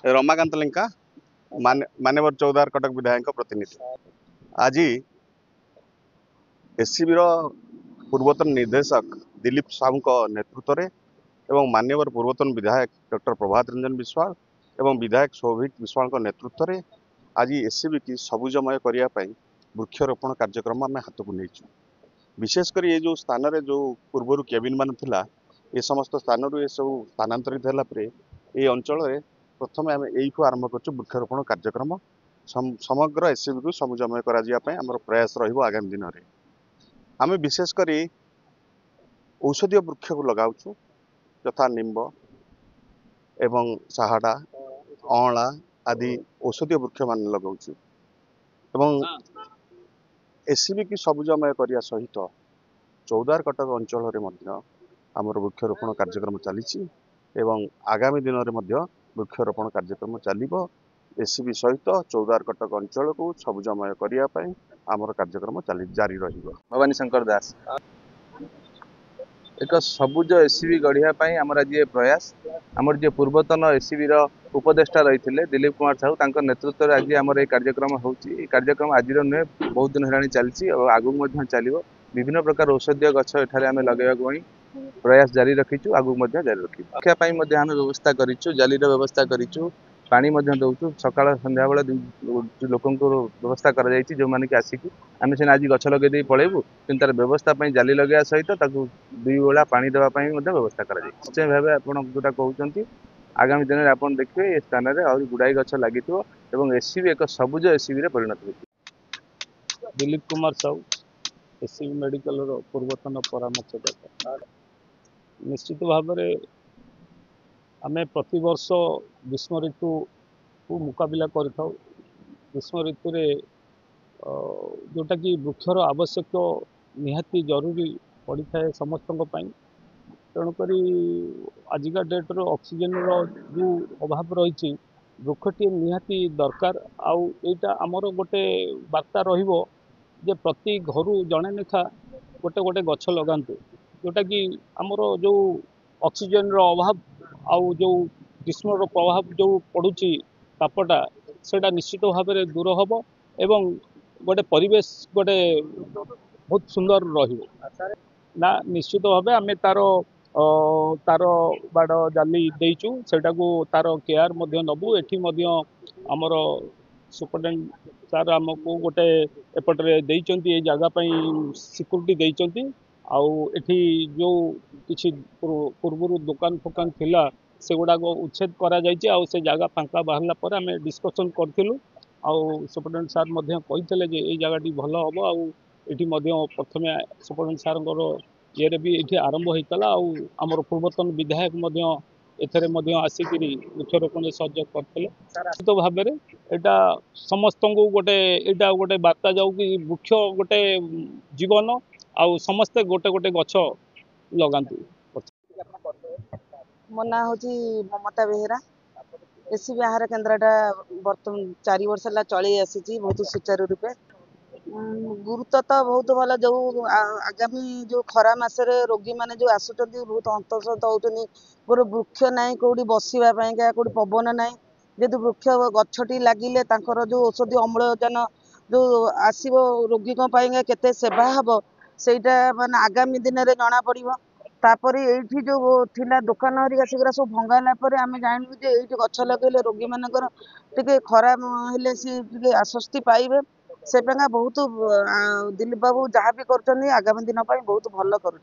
रमाकांत लिंका मान्यवर चौदार कटक विधायक प्रतिनिधि। आज एससीबी पूर्वतन निर्देशक दिलीप साहू नेतृत्व में एवं मान्यवर पूर्वतन विधायक डॉक्टर प्रभात रंजन विश्वाल एवं विधायक सौभिक विश्वाल नेतृत्व में आज एससीबी की सबुजमय करने वृक्षरोपण कार्यक्रम आम हाथ को नहीं। विशेषकर ये जो स्थान जो पूर्वर केबिन मान थिला ये समस्त स्थान ये सब स्थानांतरित होगा ये अंचल प्रथम आम यही आरंभ कर वृक्षरोपण कार्यक्रम समग्र एससीबी को सबुजमय कर प्रयास रगामी दिन में आम विशेषकर औषधीय वृक्ष को लगाऊ यथा निम्ब एवं साहाडा अँला आदि औषधीय वृक्ष मान लगाऊ एससीबी की सबुजमय करने सहित चौदार कटक अंचल आमर वृक्षरोपण कार्यक्रम चली आगामी दिन में वृक्षरोपण कार्यक्रम चलो एससीबी सहित चौदार कटक अंचल को सबुजमय करने आमर कार्यक्रम जारी भवानी शंकर दास एक सबुज एससीबी गढ़िया आमर आज प्रयास आमर जे पूर्वतन एससीबी उपदेष्टा रही दिलीप कुमार साहू तांकर नेतृत्व में आज आमर ये कार्यक्रम होची कार्यक्रम आज नुहे बहुत दिन है चलती और आगू चलो विभिन्न प्रकार औषधीय गछ एठारे आम लगे प्रयास जारी रखीचु आगू जारी रखी रखापी आम व्यवस्था करूँ जालीर व्यवस्था करूँ पानी दौचु सकाल संध्या बेले लोक व्यवस्था जो मैंने कि आसिक आम सीना आज गछ लगे पलैबू कि तार व्यवस्था जाली लगे सहित दुई बेला पानी देवाई व्यवस्था कर निश्चय भाव आप जोटा कहते आगामी दिन में आप देखिए ये स्थान में और गुड़ाई गछ लगी एससीबी एक सबुज एससीबी परिणत हो। दिलीप कुमार साहू एससीबी मेडिकल पूर्वतन परामर्शदाता निश्चित भाव में आम प्रति वर्ष ग्रीष्म ऋतु को मुकाबला कर ग्रीष्म ऋतु जोटा कि वृक्षर आवश्यक निहाती जरूरी पड़ी था समस्त तेणुक आजिका डेट्रे ऑक्सीजन जो अभाव रही वृक्षटी निहाती दरकार आईटा आमर गोटे वार्ता रे प्रति घर जड़े लेखा गोटे गोटे गछ लगातु जोटा कि आमर जो ऑक्सीजन अभाव आउ जो ग्रीष्म प्रभाव जो पड़ुची तापटा सेटा निश्चित भाव में दूर हम एवं गोटे परिवेश गोटे बहुत सुंदर ना निश्चित भाव आम तार बाड़ जाली देचु सेटा को तार केयर नबू एठी आमर सुपरटेंडेंट सार आमको गोटे एपटे ये जगह सिक्यूरीटी देइचंती आउ एठी जो किछि पूर्व दुकान फुकान थिला से गुड़ाक उच्छेद करा जायछि आउ से जगह फांका बाहरला पर आम डिस्कसन करथिलु आउ सुपरटेंडेंट सार मध्य कहितले जे ए जगहटी भल हम आउ एठी प्रथम सुपरटेंडेंट सार ये भी ये आरंभ होता आमर पूर्वतन विधायक एथरे आसिक वृक्षरोपण सहयोग करते निश्चित भाव में यहाँ समस्त को गोटे बार्ता जाऊ कि वृक्ष गोटे जीवन आउ समस्ते गोटे गोटे गछ लगातु। मो ना हूँ ममता बेहेरा एससीबी आहार केन्द्रटा बर्तमान 4 वर्ष है चली आसी बहुत सुचारू रूपे गुरुत्व तो बहुत भल जो आगामी जो खरा मसरे रोगी मैंने जो आसुँच बहुत हंतसत होती गोटे वृक्ष ना कौटी बसवाई कौटी पवन ना जेहतु वृक्ष गछटी लगिले जो औषधि अम्लजान जो आसो रोगी केते सेवा हम सेटा माने आगामी दिन में जना पड़ तापर ये जो थिला दुकान हरिका सेगुरा सब भंगाला आम जानू जे ये गछ लगे रोगी मानकर टे खरा हेले सी आश्वस्ति पाइबे से बहुत दिलीप बाबू जहाँ भी कर आगामी दिन बहुत भल कर।